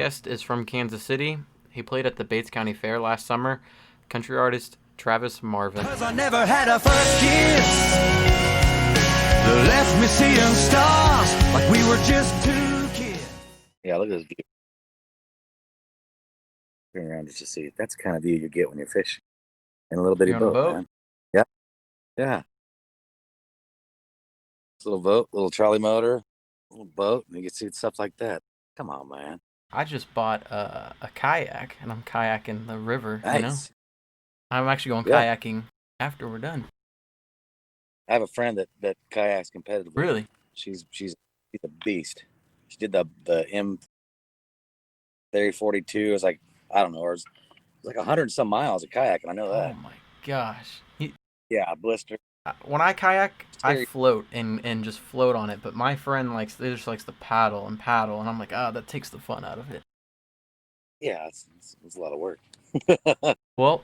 guest is from Kansas City. He played at the Bates County Fair last summer. Country artist Travis Marvin. 'Cause I never had a first kiss that left me seeing stars like we were just two kids. Yeah, look at this view. Turn around just to see. That's the kind of view you get when you're fishing in a little bitty You on a boat, boat? man. Yeah, yeah. This little boat, little trolley motor, little boat, and you can see stuff like that. Come on, man. I just bought a kayak, and I'm kayaking the river, Nice. I'm actually going Yeah. kayaking after we're done. I have a friend that kayaks competitively. Really? She's a beast. She did the M3042. It was like, I don't know, it was like 100 some miles of kayak, and I know Oh that. my gosh. Yeah, blister. When I kayak, I Scary. float and just float on it, but my friend just likes to paddle, and I'm like, that takes the fun out of it. Yeah, it's a lot of work. Well,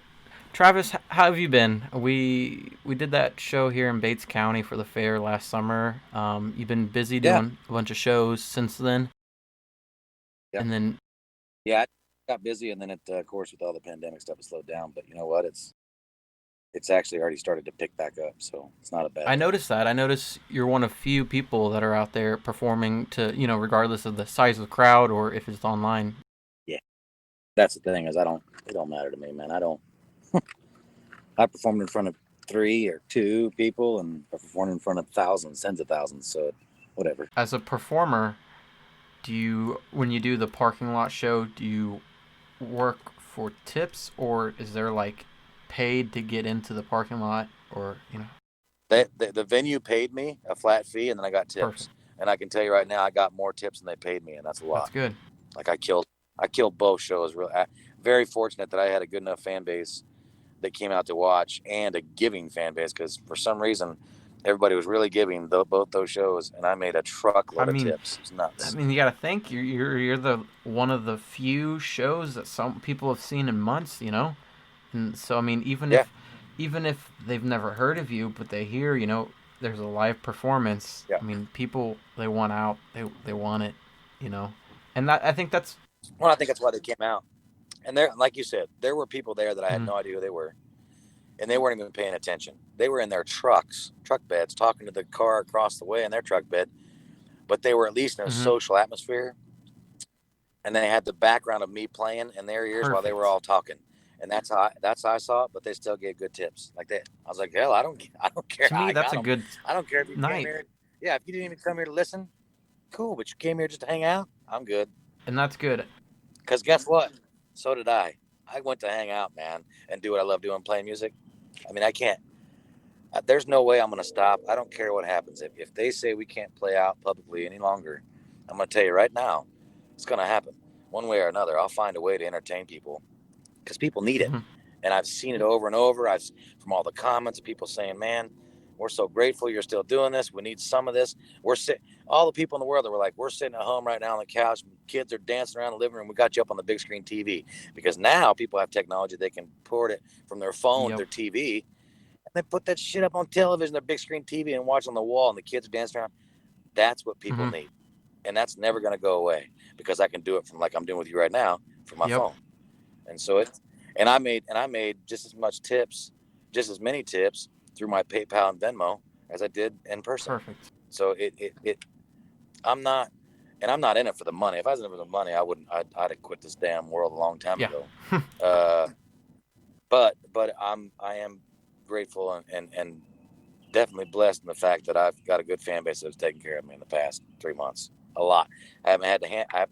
Travis, how have you been? We did that show here in Bates County for the fair last summer. You've been busy Yeah. doing a bunch of shows since then. Yeah. And then Yeah, I got busy, and then of course, with all the pandemic stuff, it slowed down. But you know what? It's actually already started to pick back up, so it's not a bad I thing. noticed that. I noticed you're one of few people that are out there performing to, regardless of the size of the crowd or if it's online. Yeah, that's the thing is it don't matter to me, man. I don't. I performed in front of 3 or 2 people, and I performed in front of thousands, tens of thousands. So whatever. As a performer, when you do the parking lot show, do you work for tips, or is there like paid to get into the parking lot, or The venue paid me a flat fee, and then I got tips. Perfect. And I can tell you right now, I got more tips than they paid me, and that's a lot. That's good. Like I killed both shows. Very fortunate that I had a good enough fan base that came out to watch, and a giving fan base, because for some reason everybody was really giving both those shows, and I made a truckload of tips. It's nuts. You got to think you're the one of the few shows that some people have seen in months, and so even if they've never heard of you, but they hear there's a live performance. Yeah. People, they want out, they want it, and that I think that's. Well, I think that's why they came out. And there, like you said, there were people there that I had no idea who they were, and they weren't even paying attention. They were in their truck beds, talking to the car across the way in their truck bed, but they were at least in a social atmosphere, and they had the background of me playing in their ears while they were all talking, and that's how I saw it. But they still gave good tips like that. I was like, hell, I don't care. To me, that's a good. I don't care if you came here. Yeah, if you didn't even come here to listen, cool. But you came here just to hang out. I'm good. And that's good. Because guess what? So did I. I went to hang out, man, and do what I love doing, playing music. I mean, I can't. There's no way I'm going to stop. I don't care what happens. If they say we can't play out publicly any longer, I'm going to tell you right now, it's going to happen. One way or another, I'll find a way to entertain people, because people need it. And I've seen it over and over. From all the comments, people saying, man, we're so grateful you're still doing this. We need some of this. All the people in the world that were like, we're sitting at home right now on the couch. Kids are dancing around the living room. We got you up on the big screen TV, because now people have technology. They can port it from their phone to their TV, and they put that shit up on television, their big screen TV, and watch on the wall, and the kids are dancing around. That's what people need. And that's never going to go away, because I can do it from, like I'm doing with you right now, from my phone. And so I made just as many tips through my PayPal and Venmo as I did in person. Perfect. So I'm not in it for the money. If I was in it for the money, I'd have quit this damn world a long time ago. But I am grateful and definitely blessed in the fact that I've got a good fan base that's taken care of me in the past 3 months. A lot. I haven't had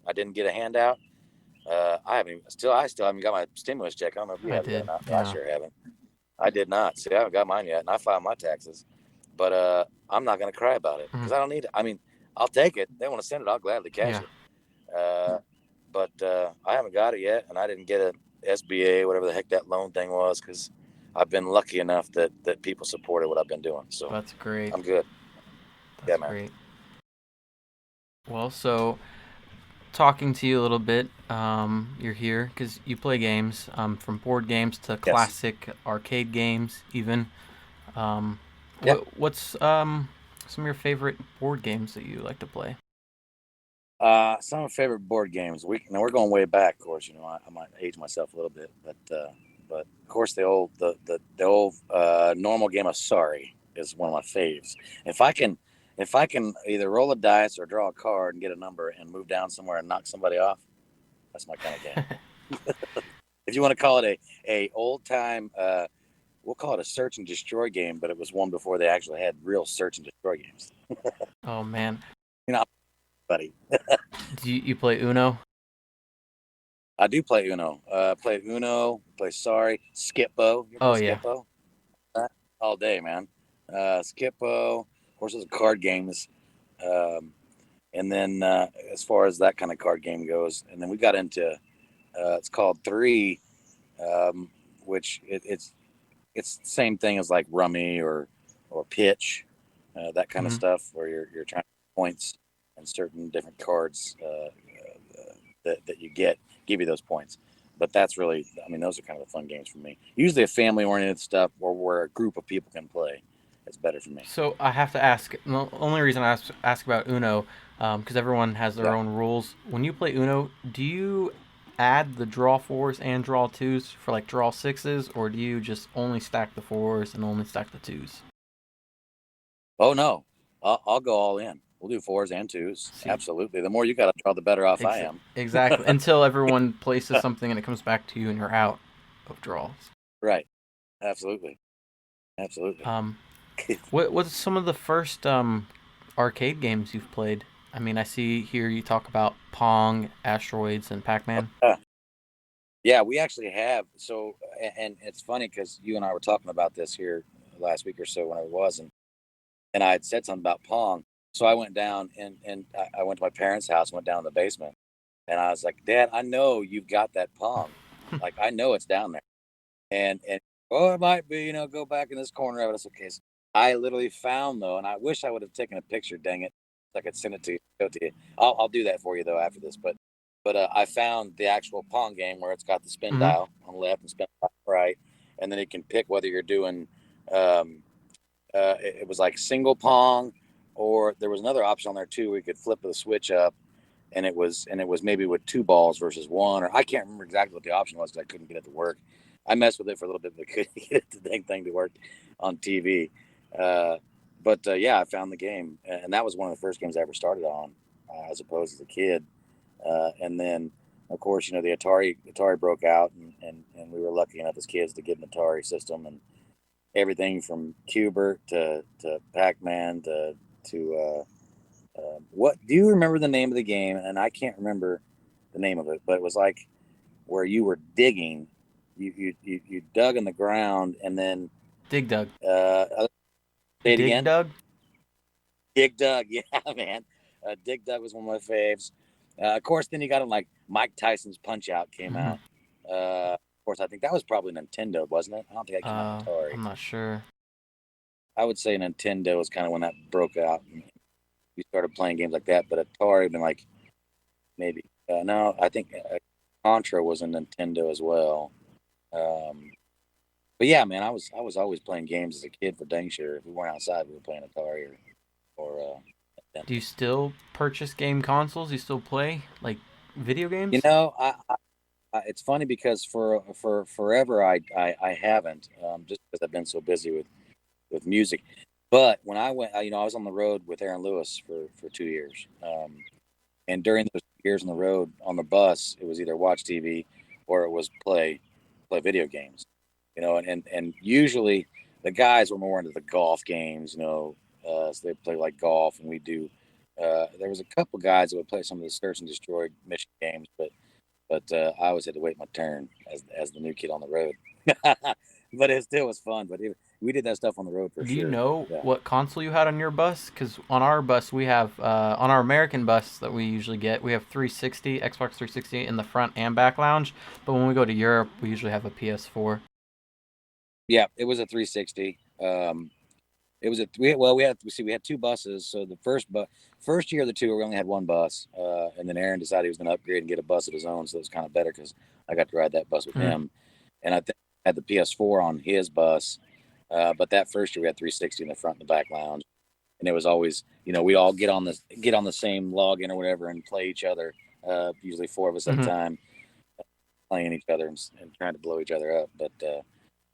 I didn't get a handout. I still haven't got my stimulus check. I don't know if you have it or not. I sure haven't. I did not. See, I haven't got mine yet, and I filed my taxes. But I'm not going to cry about it, because I don't need it. I mean, I'll take it. They want to send it, I'll gladly cash it. But I haven't got it yet, and I didn't get a SBA, whatever the heck that loan thing was, because I've been lucky enough that people supported what I've been doing. So that's great. I'm good. That's great. Well, so talking to you a little bit, you're here because you play games, from board games to classic arcade games, even. What's some of your favorite board games that you like to play? Some of my favorite board games. We're going way back, of course. I might age myself a little bit, but of course the old normal game of Sorry is one of my faves. If I can if I can either roll a dice or draw a card and get a number and move down somewhere and knock somebody off, that's my kind of game. If you want to call it a old time, we'll call it a search and destroy game, but it was one before they actually had real search and destroy games. Oh man, Buddy. do you play Uno? I do play Uno. Play Uno. Play Sorry. Skip-Bo. You Oh play yeah. Skip-Bo? All day, man. Skip-Bo. Of course, those are card games. And then as far as that kind of card game goes, and then we got into it's called Three, which it's the same thing as like Rummy or Pitch, that kind of stuff, where you're trying to get points and certain different cards that you give you those points. But that's really, I mean, those are kind of the fun games for me. Usually a family-oriented stuff where a group of people can play. It's better for me. So I have to ask. The only reason I ask about Uno, because everyone has their own rules. When you play Uno, do you add the draw fours and draw twos for like draw sixes, or do you just only stack the fours and only stack the twos? Oh no, I'll go all in. We'll do fours and twos. See? Absolutely. The more you got to draw, the better off I am. Exactly. Until everyone places something and it comes back to you and you're out of draws. Right. Absolutely. What's some of the first arcade games you've played? I mean, I see here you talk about Pong, Asteroids, and Pac-Man. Yeah, we actually have. So, and it's funny because you and I were talking about this here last week or so when I was, and I had said something about Pong. So I went down and I went to my parents' house, went down in the basement, and I was like, Dad, I know you've got that Pong. Like, I know it's down there. And it might be, go back in this corner of it. It's okay. So I literally found, though, and I wish I would have taken a picture, dang it. I could send it to you. I'll do that for you, though, after this. But I found the actual Pong game where it's got the spin dial on the left and spin dial right. And then you can pick whether you're doing, it was like single Pong, or there was another option on there, too, where you could flip the switch up. And it was maybe with two balls versus one, or I can't remember exactly what the option was because I couldn't get it to work. I messed with it for a little bit, but couldn't get the dang thing to work on TV. But I found the game, and that was one of the first games I ever started on, as opposed as a kid. And then, of course, the Atari broke out, and we were lucky enough as kids to get an Atari system, and everything from Cubert to Pac-Man to what do you remember the name of the game? And I can't remember the name of it, but it was like where you were digging. You dug in the ground and then Dig Dug. Say it Dig again. Dug. Dig Dug, yeah, man. Dig Dug was one of my faves. Of course, then you got like Mike Tyson's Punch Out came out. Of course, I think that was probably Nintendo, wasn't it? I don't think that came out Atari. I'm not sure. I would say Nintendo was kind of when that broke out. We started playing games like that, but Atari had been like maybe no, I think Contra was in Nintendo as well. But yeah, man, I was always playing games as a kid for dang sure. If we weren't outside, we were playing Atari or Do you still purchase game consoles? You still play like video games? It's funny because for forever I haven't, just because I've been so busy with music. But when I went, I was on the road with Aaron Lewis for 2 years. And during those years on the road on the bus, it was either watch TV or it was play video games, and usually the guys were more into the golf games, so they play like golf, and we do. There was a couple guys that would play some of the search and destroy mission games, but I always had to wait my turn as the new kid on the road. But it still was fun. But we did that stuff on the road for sure. Do you know what console you had on your bus? Because on our bus we have on our American bus that we usually get, we have 360 Xbox 360 in the front and back lounge. But when we go to Europe, we usually have a PS4. Yeah, it was a 360. It was we had two buses. So the first year of the tour, we only had one bus, and then Aaron decided he was going to upgrade and get a bus of his own. So it was kind of better because I got to ride that bus with him, and I had the PS4 on his bus. But that first year we had 360 in the front and the back lounge. and it was always, we all get on the same login or whatever and play each other. Usually 4 of us at a time, playing each other and trying to blow each other up. But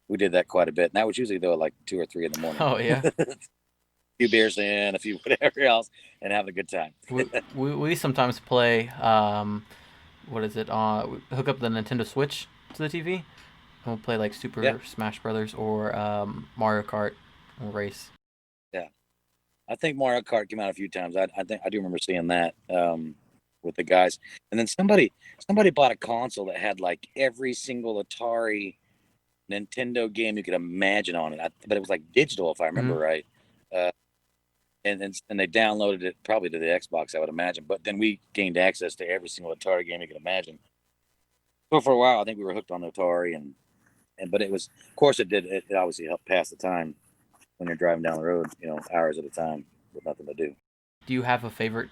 we did that quite a bit, and that was usually though like 2 or 3 in the morning. Oh yeah. A few beers in, a few whatever else, and having a good time. we sometimes play. What is it? Hook up the Nintendo Switch to the TV, and we'll play like Super Smash Brothers or Mario Kart. We'll race. Yeah, I think Mario Kart came out a few times. I think I do remember seeing that with the guys. And then somebody bought a console that had like every single Atari Nintendo game you could imagine on it. But it was like digital, if I remember right. And they downloaded it probably to the Xbox, I would imagine. But then we gained access to every single Atari game you could imagine. So for a while, I think we were hooked on Atari, but it was, of course, it obviously helped pass the time when you're driving down the road, hours at a time with nothing to do. Do you have a favorite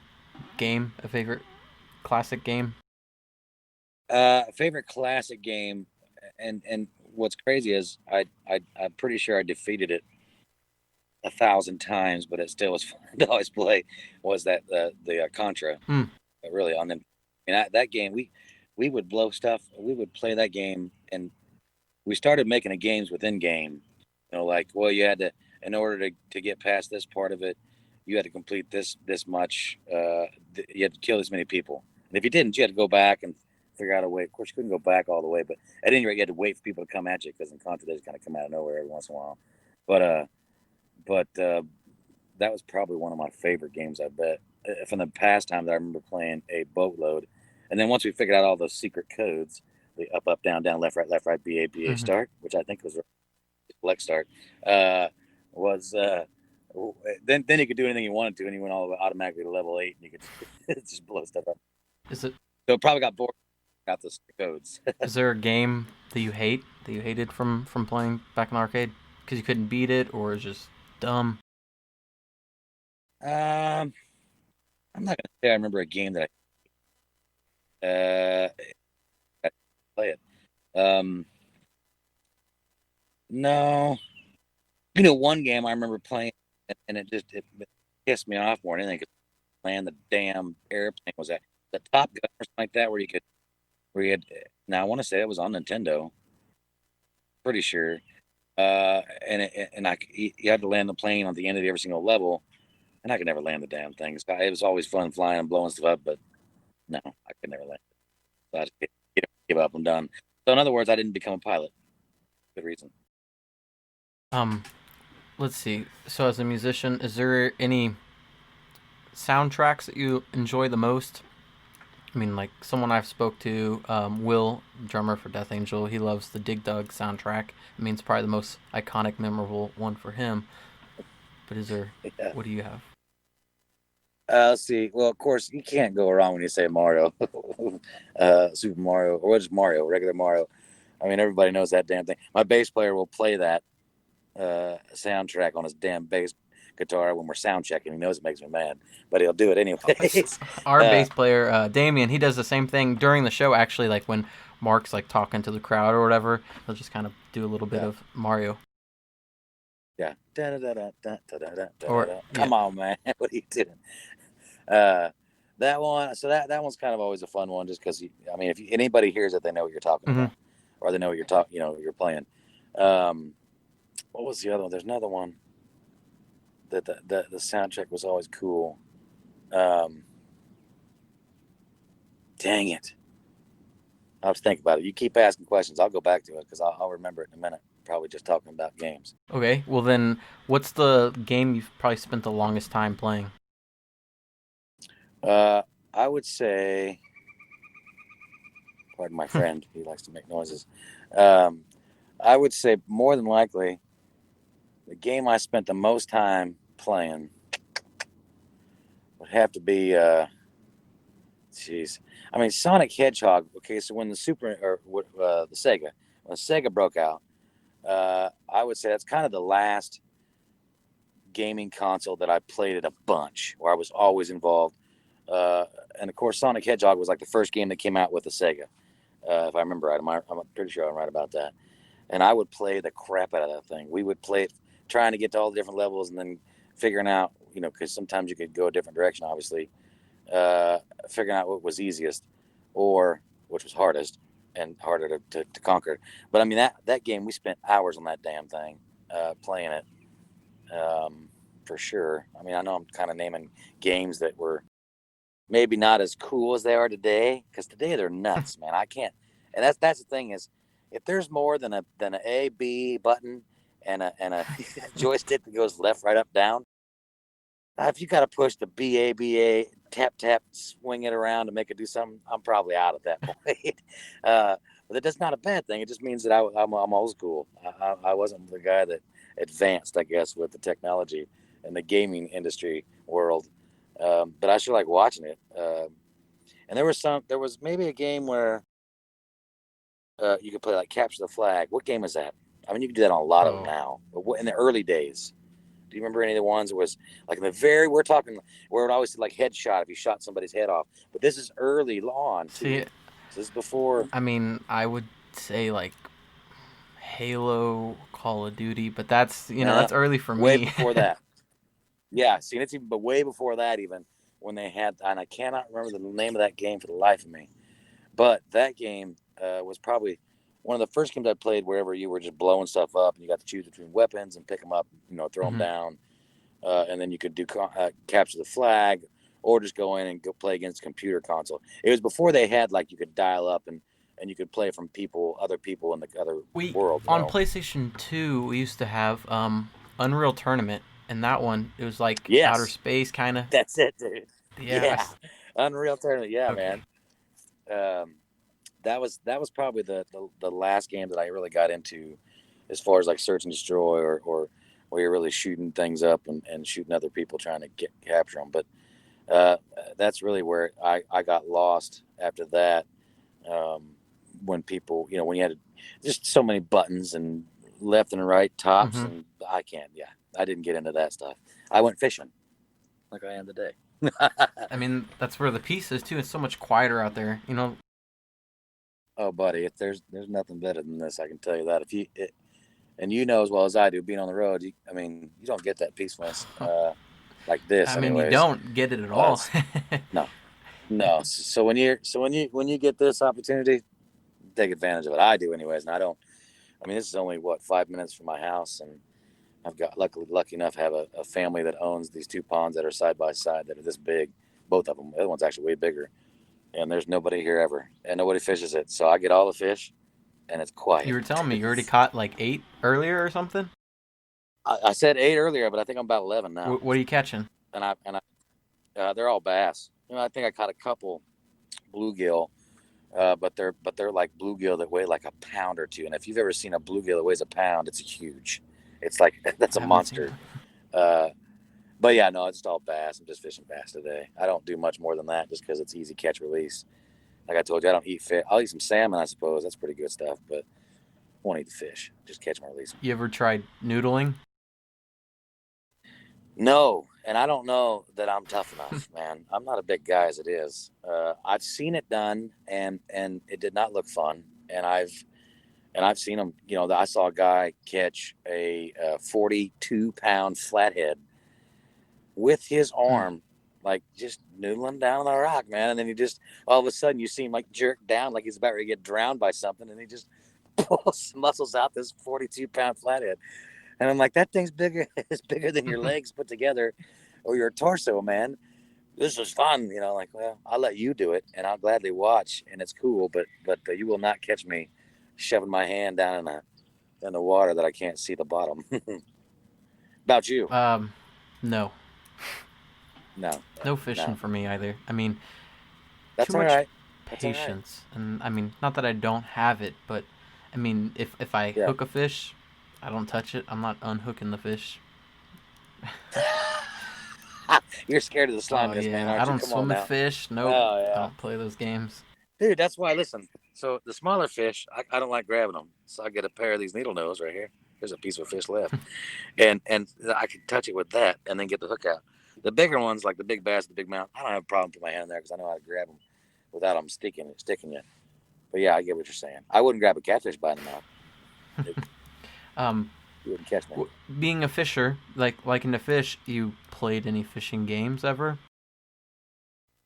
game? A favorite classic game? Favorite classic game, and what's crazy is I'm pretty sure I defeated it 1,000 times, but it still was fun to always play. Was that the Contra? Really on them. And that game, we would blow stuff. We would play that game, and we started making the games within game. Like, well, you had to, in order to get past this part of it, you had to complete this much. You had to kill this many people, and if you didn't, you had to go back and figure out a way. Of course, you couldn't go back all the way, but at any rate, you had to wait for people to come at you, because in Contra they just kind of come out of nowhere every once in a while. But that was probably one of my favorite games, I bet. From the past time that I remember playing a boatload. And then once we figured out all those secret codes, the up, down, left, right, BA, start, which I think was select start, was then you could do anything you wanted to, and you went all automatically to level 8, and you could just blow stuff up. Is it? So it probably got bored. Got those codes. Is there a game that you hated from playing back in the arcade because you couldn't beat it, or it's just dumb? I'm not gonna say I remember a game that I play it. No, one game I remember playing, and it pissed me off more than anything. Playing the damn airplane, was that the Top Gun or something like that, where you had. Now I want to say it was on Nintendo. Pretty sure. You had to land the plane on the end of every single level, and I could never land the damn thing. It was always fun flying and blowing stuff up, but no, I could never land. So I just give up. I'm done. So in other words, I didn't become a pilot. Good reason. Let's see. So as a musician, is there any soundtracks that you enjoy the most? I mean, like someone I've spoke to, Will, drummer for Death Angel, he loves the Dig Dug soundtrack. I mean, it's probably the most iconic, memorable one for him. But is there? Yeah. What do you have? Let's see. Well, of course, you can't go wrong when you say Mario, Super Mario, or just Mario, regular Mario. I mean, everybody knows that damn thing. My bass player will play that soundtrack on his damn bass guitar when we're sound checking. He knows it makes me mad, but he'll do it anyway. Our bass player, Damien, he does the same thing during the show. Actually, like when Mark's like talking to the crowd or whatever, he'll just kind of do a little bit of Mario. Yeah. Come on, man. What are you doing? That one. So that one's kind of always a fun one, just because I mean, if anybody hears it, they know what you're talking about, or they know what you're talking. You're playing. What was the other one? There's another one. That the soundtrack was always cool. Dang it. I'll have to think about it. You keep asking questions. I'll go back to it because I'll remember it in a minute. Probably just talking about games. Okay. Well, then what's the game you've probably spent the longest time playing? I would say, pardon my friend, he likes to make noises. I would say more than likely the game I spent the most time playing would have to be I mean, Sonic Hedgehog. Okay, so when the Sega broke out, I would say that's kind of the last gaming console that I played it a bunch, where I was always involved. And of course, Sonic Hedgehog was like the first game that came out with the Sega, if I remember right. I'm pretty sure I'm right about that. And I would play the crap out of that thing. We would play it, trying to get to all the different levels, and then figuring out, because sometimes you could go a different direction, obviously, figuring out what was easiest or which was hardest and harder to conquer. But I mean, that game, we spent hours on that damn thing, playing it, for sure. I mean, I know I'm kind of naming games that were maybe not as cool as they are today, because today they're nuts, man. I can't, and that's the thing is, if there's more than a A B button and a joystick that goes left, right, up, down, if you got to push the B A tap tap, swing it around to make it do something, I'm probably out at that point. But that's not a bad thing. It just means that I'm old school. I wasn't the guy that advanced, I guess, with the technology and the gaming industry world. But I sure like watching it. And there was maybe a game where you could play like capture the flag. What game is that? I mean, you can do that on a lot of them now. But in the early days, do you remember any of the ones that was like we're talking where it always said like headshot if you shot somebody's head off. But this is early on too. See, so this is before. I mean, I would say like Halo, Call of Duty, but that's that's early for way me. Way before that. Yeah, see, it's even, but way before that, even when they had, and I cannot remember the name of that game for the life of me, but that game was probably one of the first games I played wherever you were just blowing stuff up and you got to choose between weapons and pick them up, throw them down, and then you could do capture the flag or just go in and go play against a computer console. It was before they had like you could dial up and you could play from other people in the other world. On PlayStation 2, we used to have Unreal Tournament, and that one, it was like outer space kind of. That's it, dude. Yeah. Unreal Tournament. Yeah, okay. Man. That was probably the last game that I really got into as far as like search and destroy or where you're really shooting things up and shooting other people trying to capture them. But that's really where I got lost after that. When people, when you had just so many buttons and left and right tops, and I didn't get into that stuff. I went fishing like I am today. I mean, that's where the peace is too. It's so much quieter out there, Oh, buddy, if there's nothing better than this, I can tell you that. And you know as well as I do, being on the road, you don't get that peacefulness like this. I mean, you don't get it at all. No. So when you get this opportunity, take advantage of it. I do anyways, and I don't. I mean, this is only 5 minutes from my house, and I've got lucky enough to have a family that owns these two ponds that are side by side that are this big. Both of them. The other one's actually way bigger. And there's nobody here ever, and nobody fishes it. So I get all the fish, and it's quiet. You were telling me you already caught like 8 earlier or something? I said 8 earlier, but I think I'm about 11 now. What are you catching? And they're all bass. I think I caught a couple bluegill, but they're like bluegill that weigh like a pound or two. And if you've ever seen a bluegill that weighs a pound, it's huge. It's like that's a monster. But yeah, no, it's just all bass. I'm just fishing bass today. I don't do much more than that just because it's easy catch release. Like I told you, I don't eat fish. I'll eat some salmon, I suppose. That's pretty good stuff, but I won't eat the fish. Just catch them or release them. You ever tried noodling? No, and I don't know that I'm tough enough, man. I'm not a big guy as it is. I've seen it done, and it did not look fun. And I've seen them. I saw a guy catch a 42-pound flathead with his arm, like just noodling down the rock, man. And then he just, all of a sudden, you see him like jerk down, like he's about to get drowned by something. And he just pulls muscles out this 42-pound flathead. And I'm like, that thing's bigger. It's bigger than your legs put together or your torso, man. This is fun. Like, well, I'll let you do it and I'll gladly watch. And it's cool, but you will not catch me shoving my hand down in the water that I can't see the bottom. About you? No. No fishing for me either. I mean, that's too much right. patience, and I mean, not that I don't have it, but I mean, if I hook a fish, I don't touch it. I'm not unhooking the fish. You're scared of the sliminess, man. I don't swim with fish. Nope. I don't play those games. Dude, that's why. Listen. So the smaller fish, I don't like grabbing them. So I get a pair of these needle nose right here. There's a piece of fish left, and I can touch it with that, and then get the hook out. The bigger ones, like the big bass, the big mouth, I don't have a problem putting my hand in there because I know how to grab them without them sticking you. But yeah, I get what you're saying. I wouldn't grab a catfish by the mouth. You wouldn't catch me. Being a fisher, liking to fish, you played any fishing games ever?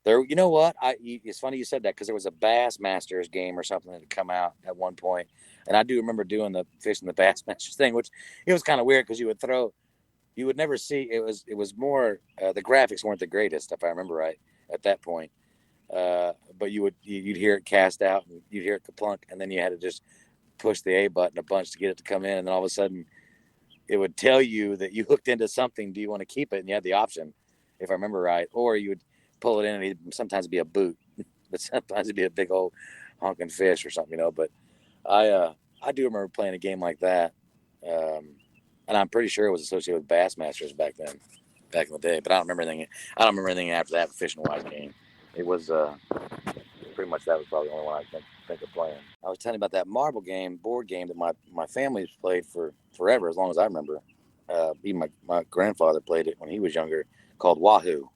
There, you know what? It's funny you said that because there was a Bassmasters game or something that had come out at one point, and I do remember doing the fishing the Bassmasters thing, which it was kind of weird because you would never see it was more the graphics weren't the greatest if I remember right at that point, but you'd hear it cast out and you'd hear it kaplunk, and then you had to just push the A button a bunch to get it to come in, and then all of a sudden it would tell you that you hooked into something. Do you want to keep it? And you had the option, if I remember right, or you would pull it in and it'd sometimes be a boot, but sometimes it'd be a big old honking fish or something, But I do remember playing a game like that, and I'm pretty sure it was associated with Bassmasters back in the day. But I don't remember anything. I don't remember anything after that Fishing Wise game. It was pretty much that was probably the only one I can think of playing. I was telling you about that marble game, board game that my family's played for forever, as long as I remember. Even my grandfather played it when he was younger, called Wahoo.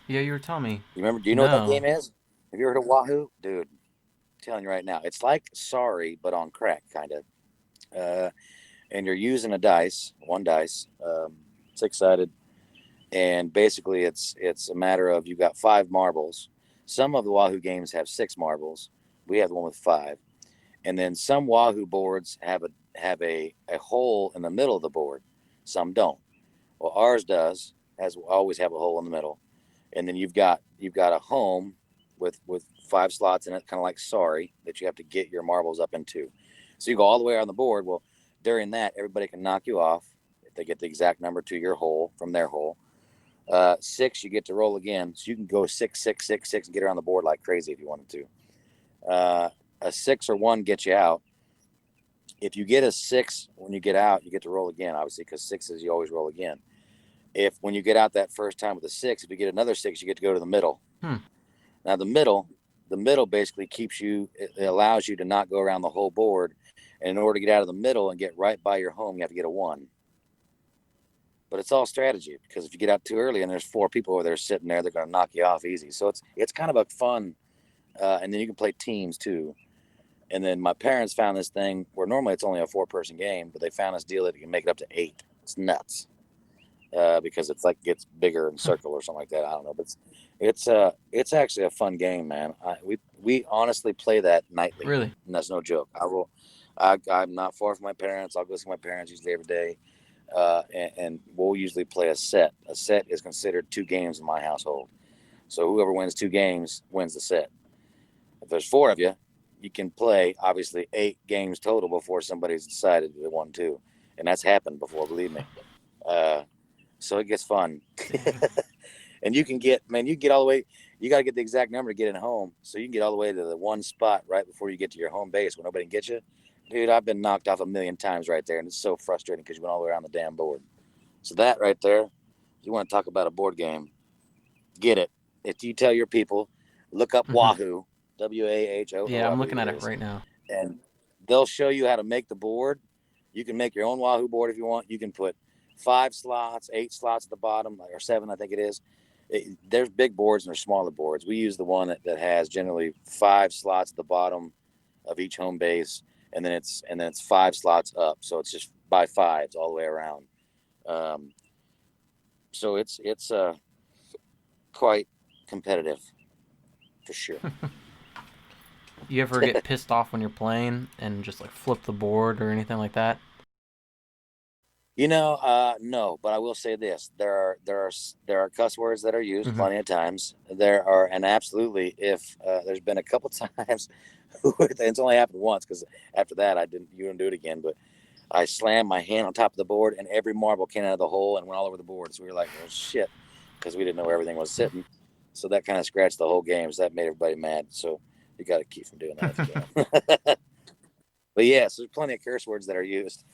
Yeah, you were telling me. You remember? Do you know what that game is? Have you heard of Wahoo? Dude, I'm telling you right now. It's like Sorry, but on crack, kind of. And you're using one dice, 6-sided. And basically it's a matter of you've got 5 marbles. Some of the Wahoo games have 6 marbles. We have the one with 5. And then some Wahoo boards have a hole in the middle of the board. Some don't. Well, ours does. Always have a hole in the middle. And then you've got a home with 5 slots in it, kind of like Sorry, that you have to get your marbles up into. So you go all the way around the board. Well, during that, everybody can knock you off if they get the exact number to your hole from their hole. 6, you get to roll again. So you can go 6, 6, 6, 6 and get around the board like crazy if you wanted to. A 6 or 1 gets you out. If you get a 6 when you get out, you get to roll again, obviously, because 6s you always roll again. If when you get out that first time with a 6, if you get another 6, you get to go to the middle. Now the middle basically it allows you to not go around the whole board. And in order to get out of the middle and get right by your home, you have to get a 1. But it's all strategy, because if you get out too early and there's 4 people over there sitting there, they're going to knock you off easy. So it's kind of a fun, and then you can play teams too. And then my parents found this thing where normally it's only a 4-person game, but they found this deal that you can make it up to 8. It's nuts. Because it's like gets bigger and circle or something like that. I don't know, but it's actually a fun game, man. We honestly play that nightly. Really? And that's no joke. I'm not far from my parents. I'll go see my parents usually every day, and we'll usually play a set. A set is considered 2 games in my household. So whoever wins 2 games wins the set. If there's 4 of you, you can play obviously 8 games total before somebody's decided they won 2, and that's happened before. Believe me. So it gets fun. And you can get all the way, you got to get the exact number to get in home. So you can get all the way to the one spot right before you get to your home base when nobody can get you. Dude, I've been knocked off a million times right there. And it's so frustrating because you went all the way around the damn board. So that right there, if you want to talk about a board game, get it. If you tell your people, look up Wahoo, Wahoo. Yeah, I'm looking at it right now. And they'll show you how to make the board. You can make your own Wahoo board if you want. You can put 5 slots, 8 slots at the bottom, or 7, I think it is. There's big boards and there's smaller boards. We use the one that has generally 5 slots at the bottom of each home base, and then it's 5 slots up. So it's just by 5s all the way around. So it's quite competitive for sure. You ever get pissed off when you're playing and just like flip the board or anything like that? No, but I will say this: there are cuss words that are used plenty of times. There are, and absolutely, if there's been a couple times, it's only happened once because after that you didn't do it again. But I slammed my hand on top of the board, and every marble came out of the hole and went all over the board. So we were like, "Oh shit," because we didn't know where everything was sitting. So that kind of scratched the whole game. So that made everybody mad. So you got to keep from doing that. But yeah, so there's plenty of curse words that are used.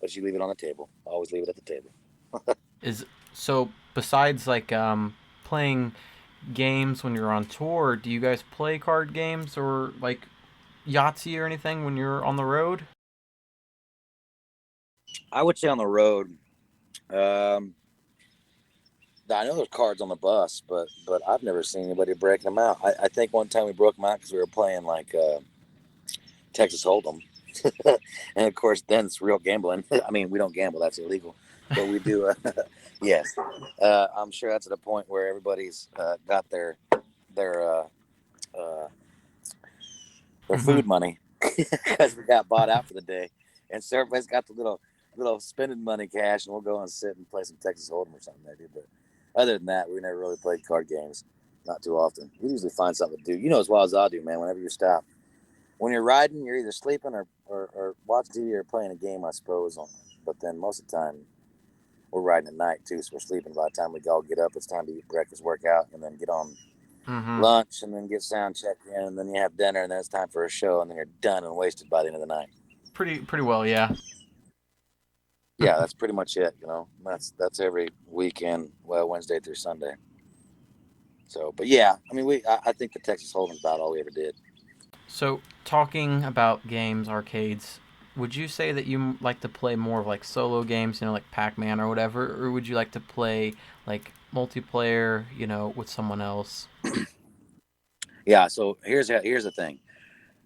But you leave it on the table. Always leave it at the table. So besides like playing games when you're on tour, do you guys play card games or like Yahtzee or anything when you're on the road? I would say on the road. I know there's cards on the bus, but I've never seen anybody breaking them out. I think one time we broke them out because we were playing like Texas Hold'em. And of course then it's real gambling. I mean, we don't gamble, that's illegal, but we do. Yes, I'm sure that's at a point where everybody's got their uh, their Mm-hmm. food money because we got bought out for the day, and so everybody's got the little spending money cash, and we'll go and sit and play some Texas Hold'em or something maybe. But other than that, we never really played card games. Not too often. We usually find something to do. You know as well as I do, man. Whenever you stop, when you're riding, you're either sleeping or watching TV or playing a game, I suppose. But then most of the time, we're riding at night too, so we're sleeping. By the time we all get up, it's time to eat breakfast, work out, and then get on Mm-hmm. lunch, and then get sound checked in, and then you have dinner, and then it's time for a show, and then you're done and wasted by the end of the night. Pretty well, yeah. Yeah, that's pretty much it. That's every weekend, well, Wednesday through Sunday. So, but yeah, I mean, I think the Texas Hold'em's about all we ever did. So, talking about games, arcades, would you say that you like to play more of like solo games, like Pac-Man or whatever, or would you like to play like multiplayer, with someone else? Yeah. So here's the thing.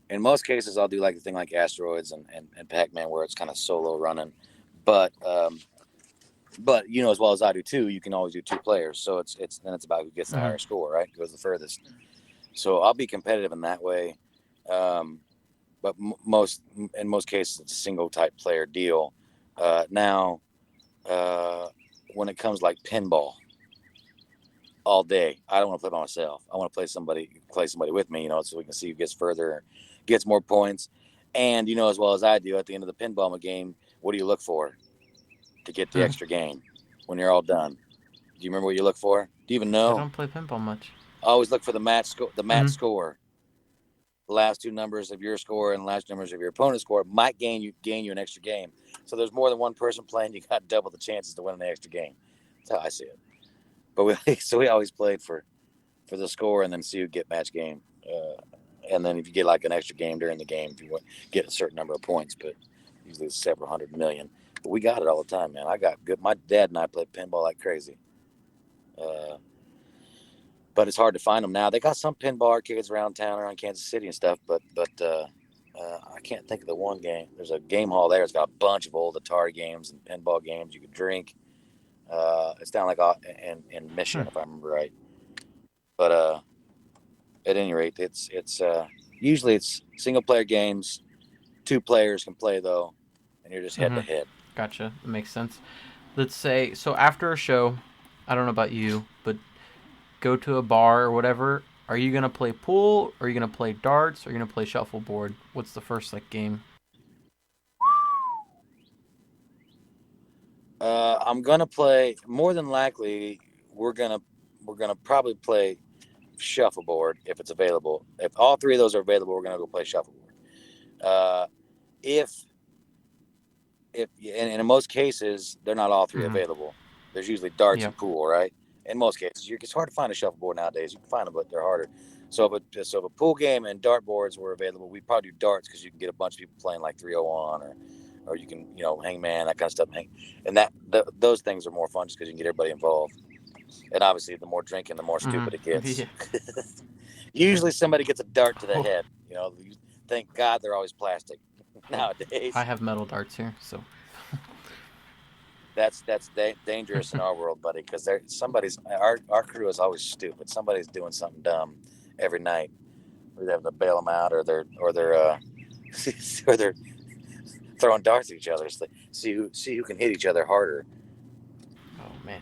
In most cases, I'll do like the thing like Asteroids and Pac-Man where it's kind of solo running, but as well as I do too, you can always do two players. So it's about who gets the Mm-hmm. higher score, right? Who goes the furthest. So I'll be competitive in that way. Um, but in most cases, it's a single type player deal. Now, uh, when it comes like pinball, all day, I don't want to play by myself. I want to play somebody with me, so we can see who gets further, gets more points, and as well as I do, at the end of the pinball game, what do you look for to get the Mm. extra game when you're all done? Do you remember what you look for? Do you even I know? don't play pinball much. I always look for the match score. The match Mm-hmm. score. The last two numbers of your score and the last numbers of your opponent's score might gain you an extra game. So there's more than one person playing. You got double the chances to win an extra game. That's how I see it. But we always played for the score and then see who get match game. And then if you get like an extra game during the game, if you get a certain number of points, but usually it's several hundred million. But we got it all the time, man. I got good. My dad and I played pinball like crazy. Uh, but it's hard to find them now. They got some pinball arcades around town, around Kansas City and stuff. But I can't think of the one game. There's a game hall there. It's got a bunch of old Atari games and pinball games you could drink. It's down like in Michigan, if I remember right. But at any rate, it's usually it's single player games. Two players can play though, and you're just head Mm-hmm. to head. Gotcha. That makes sense. Let's say so after a show, I don't know about you, but go to a bar or whatever. Are you gonna play pool? Are you gonna play darts? Or are you gonna play shuffleboard? What's the first like game? I'm gonna play. More than likely, we're gonna probably play shuffleboard if it's available. If all three of those are available, we're gonna go play shuffleboard. Uh, if and in most cases they're not all three Mm-hmm. available. There's usually darts Yep. and pool, right? In most cases, it's hard to find a shuffleboard nowadays. You can find them, but they're harder. So if a pool game and dart boards were available, we'd probably do darts because you can get a bunch of people playing like 301 or you can hangman, that kind of stuff. And those things are more fun just because you can get everybody involved. And obviously, the more drinking, the more stupid it Mm-hmm. gets. Yeah. Usually, somebody gets a dart to the Oh, head. Thank God they're always plastic I nowadays. have metal darts here, so. That's dangerous in our world, buddy. Because our crew is always stupid. Somebody's doing something dumb every night. We're having to bail them out, or they're or they're throwing darts at each other. So see who can hit each other harder. Oh man.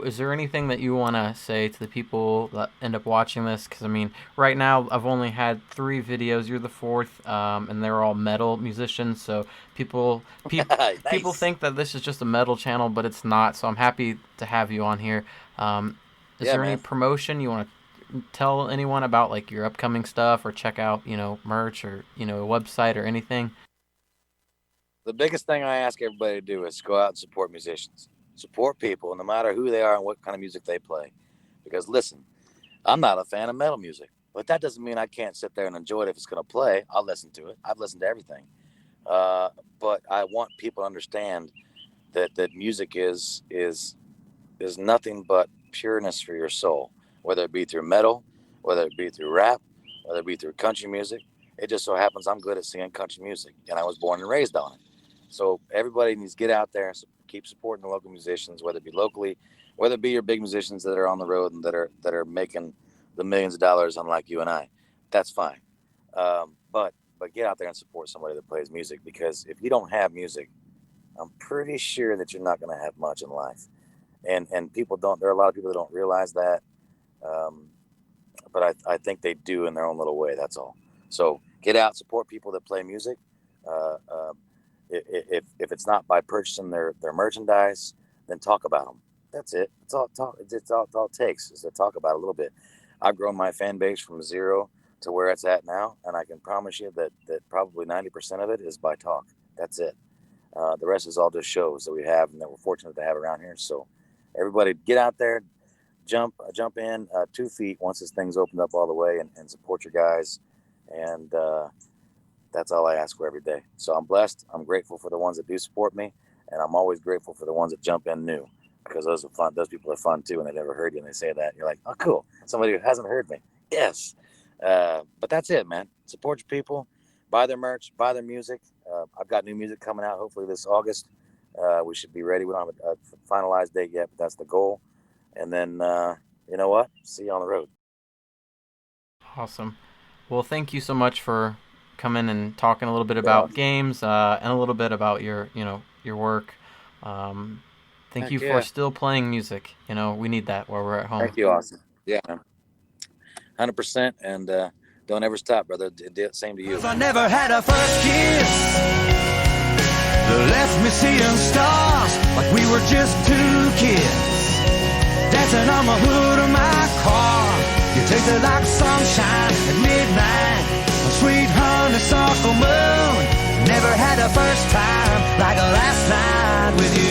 Is there anything that you want to say to the people that end up watching this? Because I mean, right now I've only had 3 videos. You're the fourth, and they're all metal musicians. So people Nice. think that this is just a metal channel, but it's not. So I'm happy to have you on here. Is Yeah, there any man. promotion you want to tell anyone about, like your upcoming stuff, or check out merch, or a website or anything? The biggest thing I ask everybody to do is go out and support musicians, support people, no matter who they are and what kind of music they play. Because listen, I'm not a fan of metal music, but that doesn't mean I can't sit there and enjoy it if it's going to play. I'll listen to it. I've listened to everything. Uh, but I want people to understand that music is nothing but pureness for your soul, whether it be through metal, whether it be through rap, whether it be through country music. It just so happens I'm good at singing country music, and I was born and raised on it. So everybody needs to get out there, keep supporting the local musicians, whether it be locally, whether it be your big musicians that are on the road and that are making the millions of dollars, unlike you and I. That's fine. But get out there and support somebody that plays music, because if you don't have music, I'm pretty sure that you're not going to have much in life. And people don't. There are a lot of people that don't realize that. But I think they do in their own little way. That's all. So get out, support people that play music. If it's not by purchasing their merchandise, then talk about them. That's it. It's all it takes is to talk about it a little bit. I've grown my fan base from 0 to where it's at now, and I can promise you that probably 90% of it is by talk. That's it. The rest is all just shows that we have and that we're fortunate to have around here. So everybody get out there, jump in 2 feet once this thing's opened up all the way, and support your guys. And that's all I ask for every day. So I'm blessed. I'm grateful for the ones that do support me, and I'm always grateful for the ones that jump in new, because those are fun. Those people are fun too, and they never heard you, and they say that. You're like, oh, cool. Somebody who hasn't heard me. Yes. But that's it, man. Support your people. Buy their merch. Buy their music. I've got new music coming out hopefully this August. We should be ready. We don't have a finalized date yet, but that's the goal. And then, you know what? See you on the road. Awesome. Well, thank you so much for coming and talking a little bit about games and a little bit about your work. Thank you for still playing music. We need that while we're at home. Thank you, Austin. Yeah, 100%. And don't ever stop, brother. Same to you. I never had a first kiss that left me seeing stars like we were just 2 kids dancing on the hood of my car. You tasted like sunshine at midnight, a sweet honeysuckle moon. Never had a first time like a last night with you.